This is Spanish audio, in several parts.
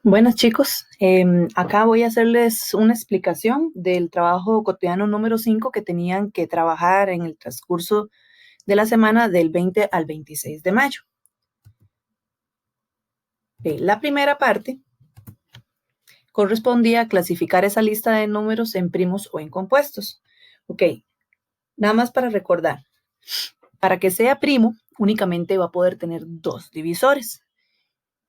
Buenas chicos, acá voy a hacerles una explicación del trabajo cotidiano número 5 que tenían que trabajar en el transcurso de la semana del 20 al 26 de mayo. La primera parte correspondía a clasificar esa lista de números en primos o en compuestos. Ok, nada más para recordar, para que sea primo únicamente va a poder tener dos divisores.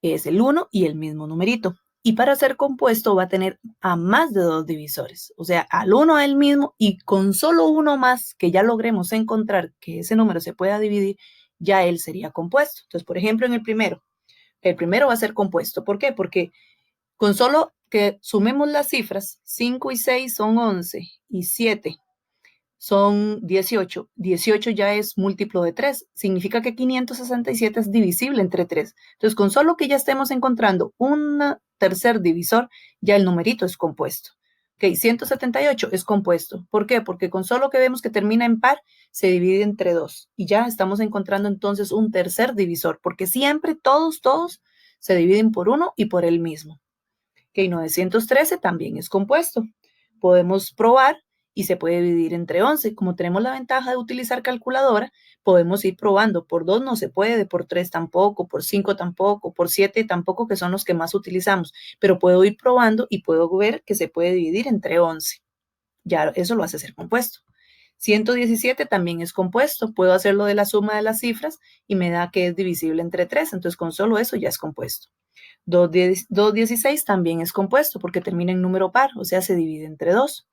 Es el 1 y el mismo numerito. Y para ser compuesto va a tener a más de dos divisores, o sea, al 1 a él mismo y con solo uno más que ya logremos encontrar que ese número se pueda dividir, ya él sería compuesto. Entonces, por ejemplo, en el primero va a ser compuesto. ¿Por qué? Porque con solo que sumemos las cifras, 5 y 6 son 11 y 7 son 18. 18 ya es múltiplo de 3. Significa que 567 es divisible entre 3. Entonces, con solo que ya estemos encontrando un tercer divisor, ya el numerito es compuesto. Ok, 178 es compuesto. ¿Por qué? Porque con solo que vemos que termina en par, se divide entre 2. Y ya estamos encontrando entonces un tercer divisor, porque siempre todos se dividen por uno y por el mismo. Ok, 913 también es compuesto. Podemos probar y se puede dividir entre 11. Como tenemos la ventaja de utilizar calculadora, podemos ir probando. Por 2 no se puede, por 3 tampoco, por 5 tampoco, por 7 tampoco, que son los que más utilizamos. Pero puedo ir probando y puedo ver que se puede dividir entre 11. Ya eso lo hace ser compuesto. 117 también es compuesto. Puedo hacerlo de la suma de las cifras y me da que es divisible entre 3. Entonces, con solo eso ya es compuesto. 216 también es compuesto porque termina en número par, o sea, se divide entre 2.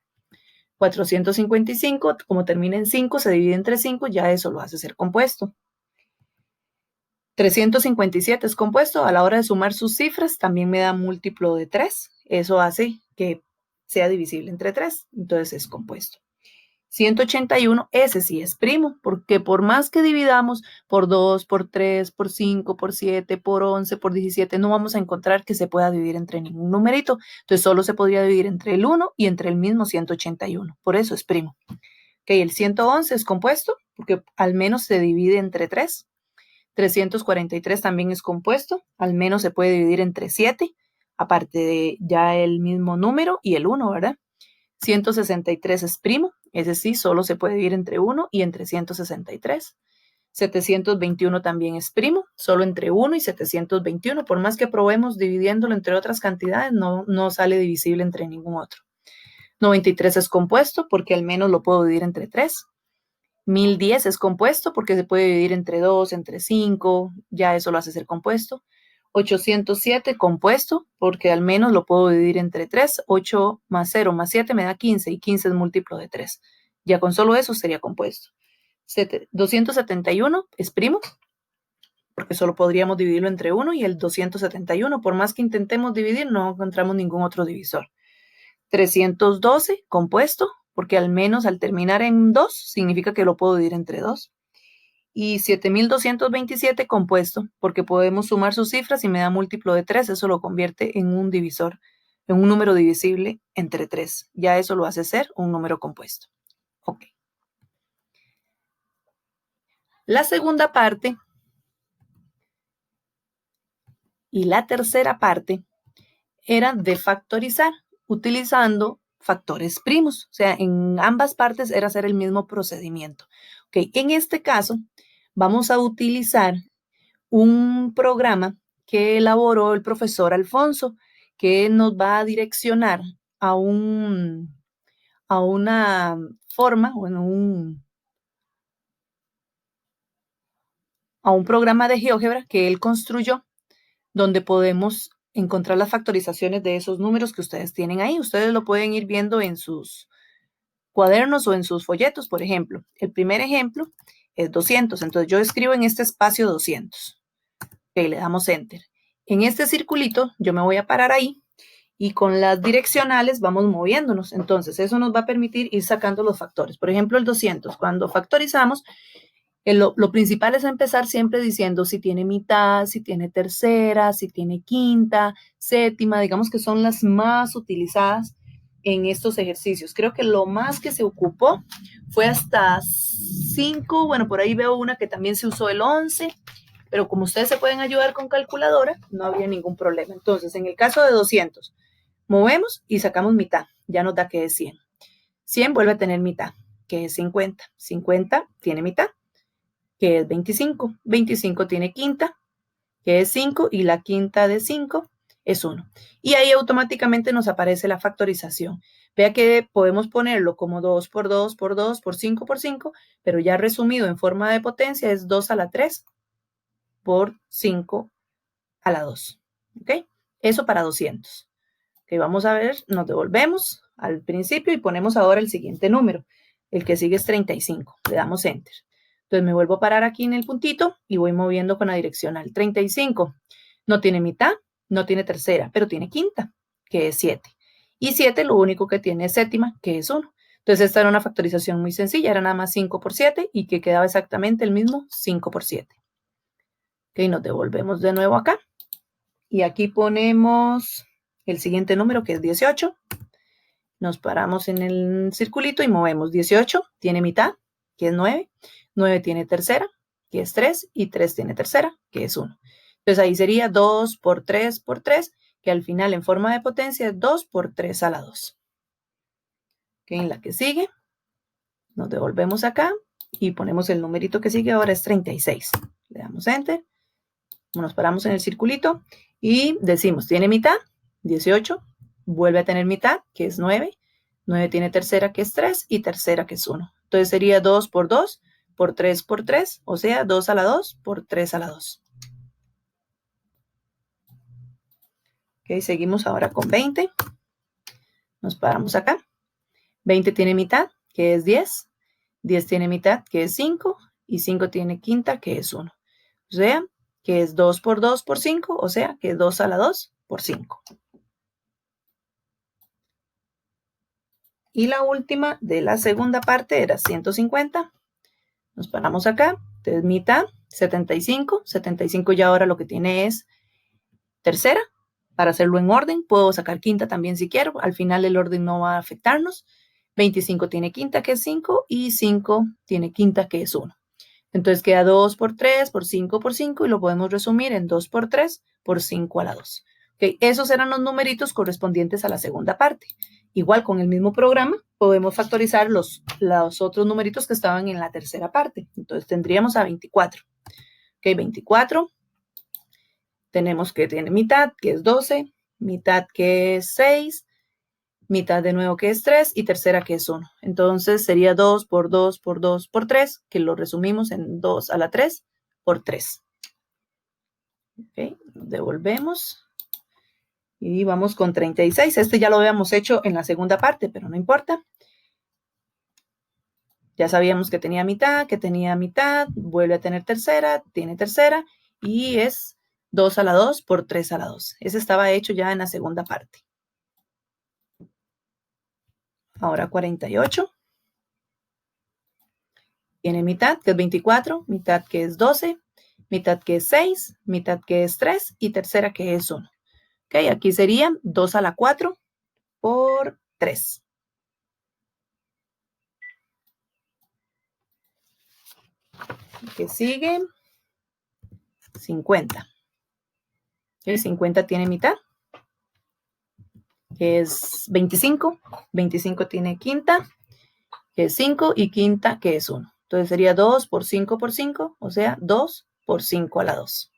455, como termina en 5, se divide entre 5, ya eso lo hace ser compuesto. 357 es compuesto, a la hora de sumar sus cifras también me da múltiplo de 3, eso hace que sea divisible entre 3, entonces es compuesto. 181, ese sí es primo, porque por más que dividamos por 2, por 3, por 5, por 7, por 11, por 17, no vamos a encontrar que se pueda dividir entre ningún numerito. Entonces solo se podría dividir entre el 1 y entre el mismo 181. Por eso es primo. Ok, el 111 es compuesto, porque al menos se divide entre 3. 343 también es compuesto, al menos se puede dividir entre 7, aparte de ya el mismo número y el 1, ¿verdad? 163 es primo, ese sí, solo se puede dividir entre 1 y entre 163. 721 también es primo, solo entre 1 y 721. Por más que probemos dividiéndolo entre otras cantidades, no sale divisible entre ningún otro. 93 es compuesto porque al menos lo puedo dividir entre 3. 1010 es compuesto porque se puede dividir entre 2, entre 5, ya eso lo hace ser compuesto. 807 compuesto porque al menos lo puedo dividir entre 3. 8 más 0 más 7 me da 15 y 15 es múltiplo de 3. Ya con solo eso sería compuesto. 271 es primo porque solo podríamos dividirlo entre 1 y el 271. Por más que intentemos dividir, no encontramos ningún otro divisor. 312 compuesto porque al menos al terminar en 2 significa que lo puedo dividir entre 2. Y 7227 compuesto, porque podemos sumar sus cifras y me da múltiplo de 3, eso lo convierte en un divisor, en un número divisible entre 3. Ya eso lo hace ser un número compuesto. Ok. La segunda parte y la tercera parte eran de factorizar, utilizando factores primos. O sea, en ambas partes era hacer el mismo procedimiento. Ok, en este caso vamos a utilizar un programa que elaboró el profesor Alfonso, que nos va a direccionar a una forma o a un programa de GeoGebra que él construyó, donde podemos encontrar las factorizaciones de esos números que ustedes tienen ahí. Ustedes lo pueden ir viendo en sus cuadernos o en sus folletos, por ejemplo. El primer ejemplo es 200. Entonces yo escribo en este espacio 200. Ok, le damos Enter. En este circulito yo me voy a parar ahí y con las direccionales vamos moviéndonos. Entonces eso nos va a permitir ir sacando los factores. Por ejemplo, el 200. Cuando factorizamos, lo principal es empezar siempre diciendo si tiene mitad, si tiene tercera, si tiene quinta, séptima, digamos que son las más utilizadas en estos ejercicios. Creo que lo más que se ocupó fue hasta 5, bueno, por ahí veo una que también se usó el 11, pero como ustedes se pueden ayudar con calculadora, no habría ningún problema. Entonces, en el caso de 200, movemos y sacamos mitad, ya nos da que es 100. 100 vuelve a tener mitad, que es 50. 50 tiene mitad, que es 25. 25 tiene quinta, que es 5, y la quinta de 5 es 1. Y ahí automáticamente nos aparece la factorización. Vea que podemos ponerlo como 2 por 2 por 2 por 5 por 5, pero ya resumido en forma de potencia es 2 a la 3 por 5 a la 2. ¿Ok? Eso para 200. Ok, vamos a ver, nos devolvemos al principio y ponemos ahora el siguiente número. El que sigue es 35. Le damos Enter. Entonces me vuelvo a parar aquí en el puntito y voy moviendo con la direccional. 35 no tiene mitad, no tiene tercera, pero tiene quinta, que es 7. Y 7 lo único que tiene es séptima, que es 1. Entonces esta era una factorización muy sencilla, era nada más 5 por 7 y que quedaba exactamente el mismo 5 por 7. Ok, nos devolvemos de nuevo acá. Y aquí ponemos el siguiente número, que es 18. Nos paramos en el circulito y movemos. 18 tiene mitad, que es 9. 9 tiene tercera, que es 3. Y 3 tiene tercera, que es 1. Entonces ahí sería 2 por 3 por 3, que al final en forma de potencia es 2 por 3 a la 2. Okay, en la que sigue, nos devolvemos acá y ponemos el numerito que sigue, ahora es 36. Le damos Enter. Nos paramos en el circulito y decimos, tiene mitad, 18, vuelve a tener mitad, que es 9, 9 tiene tercera, que es 3, y tercera, que es 1. Entonces sería 2 por 2 por 3 por 3, o sea, 2 a la 2 por 3 a la 2. Ok, seguimos ahora con 20. Nos paramos acá. 20 tiene mitad, que es 10. 10 tiene mitad, que es 5, y 5 tiene quinta, que es 1. O sea, que es 2 por 2 por 5, o sea, que es 2 a la 2 por 5. Y la última de la segunda parte era 150. Nos paramos acá. Entonces, mitad, 75. 75 ya ahora lo que tiene es tercera. Para hacerlo en orden, puedo sacar quinta también si quiero. Al final el orden no va a afectarnos. 25 tiene quinta, que es 5. Y 5 tiene quinta, que es 1. Entonces queda 2 por 3 por 5 por 5. Y lo podemos resumir en 2 por 3 por 5 a la 2. Okay, esos eran los numeritos correspondientes a la segunda parte. Igual con el mismo programa podemos factorizar los otros numeritos que estaban en la tercera parte. Entonces tendríamos a 24. Ok, 24. Tenemos que tiene mitad, que es 12, mitad, que es 6, mitad de nuevo, que es 3, y tercera, que es 1. Entonces sería 2 por 2 por 2 por 3, que lo resumimos en 2 a la 3 por 3. Ok, devolvemos. Y vamos con 36. Este ya lo habíamos hecho en la segunda parte, pero no importa. Ya sabíamos que tenía mitad, vuelve a tener tercera, tiene tercera, y es 2 a la 2 por 3 a la 2. Ese estaba hecho ya en la segunda parte. Ahora 48. Tiene mitad, que es 24, mitad, que es 12, mitad, que es 6, mitad, que es 3, y tercera, que es 1. Ok, aquí sería 2 a la 4 por 3. Que sigue 50. Okay, 50 tiene mitad, que es 25. 25 tiene quinta, que es 5, y quinta, que es 1. Entonces sería 2 por 5 por 5, o sea, 2 por 5 a la 2.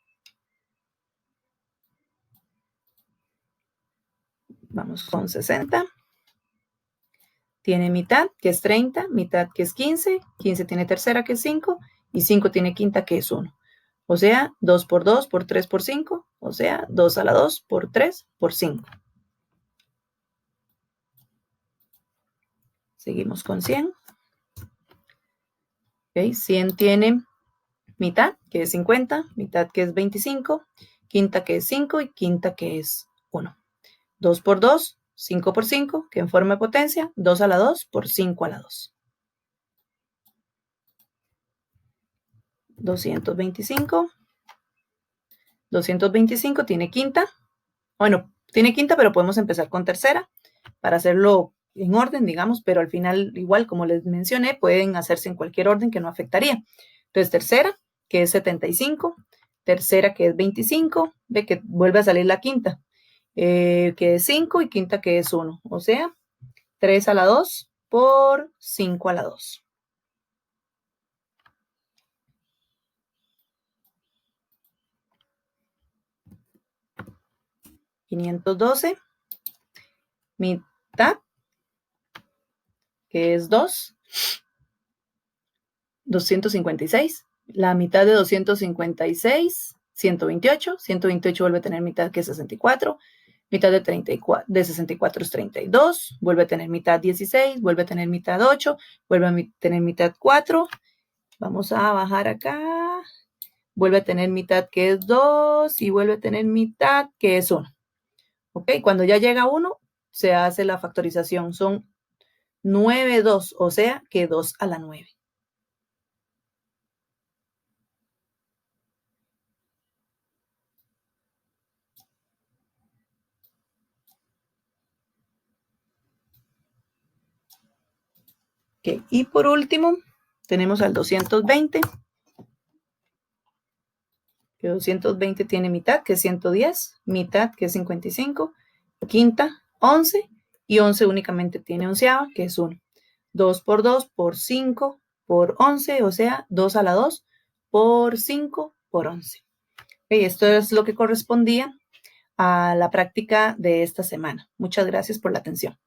Vamos con 60. Tiene mitad, que es 30, mitad, que es 15, 15 tiene tercera, que es 5, y 5 tiene quinta, que es 1. O sea, 2 por 2 por 3 por 5, o sea, 2 a la 2 por 3 por 5. Seguimos con 100. Okay, 100 tiene mitad, que es 50, mitad, que es 25, quinta, que es 5, y quinta, que es 1. 2 por 2, 5 por 5, que en forma de potencia, 2 a la 2 por 5 a la 2. 225. 225 tiene quinta. Bueno, tiene quinta, pero podemos empezar con tercera para hacerlo en orden, digamos, pero al final, igual, como les mencioné, pueden hacerse en cualquier orden que no afectaría. Entonces, tercera, que es 75, tercera que es 25, ve que vuelve a salir la quinta, que es 5 y quinta que es 1, o sea, 3 a la 2 por 5 a la 2. $512, mitad, que es 2, 256. La mitad de 256, 128. 128 vuelve a tener mitad, que es 64. Mitad de 34, de 64 es 32. Vuelve a tener mitad 16. Vuelve a tener mitad 8. Vuelve a tener mitad 4. Vamos a bajar acá. Vuelve a tener mitad, que es 2. Y vuelve a tener mitad, que es 1. ¿Ok? Cuando ya llega a 1, se hace la factorización. Son 9, 2. O sea, que 2 a la 9. Okay. Y por último, tenemos al 220, que 220 tiene mitad, que es 110, mitad, que es 55, quinta, 11, y 11 únicamente tiene onceava, que es 1. 2 por 2 por 5 por 11, o sea, 2 a la 2 por 5 por 11. Okay, esto es lo que correspondía a la práctica de esta semana. Muchas gracias por la atención.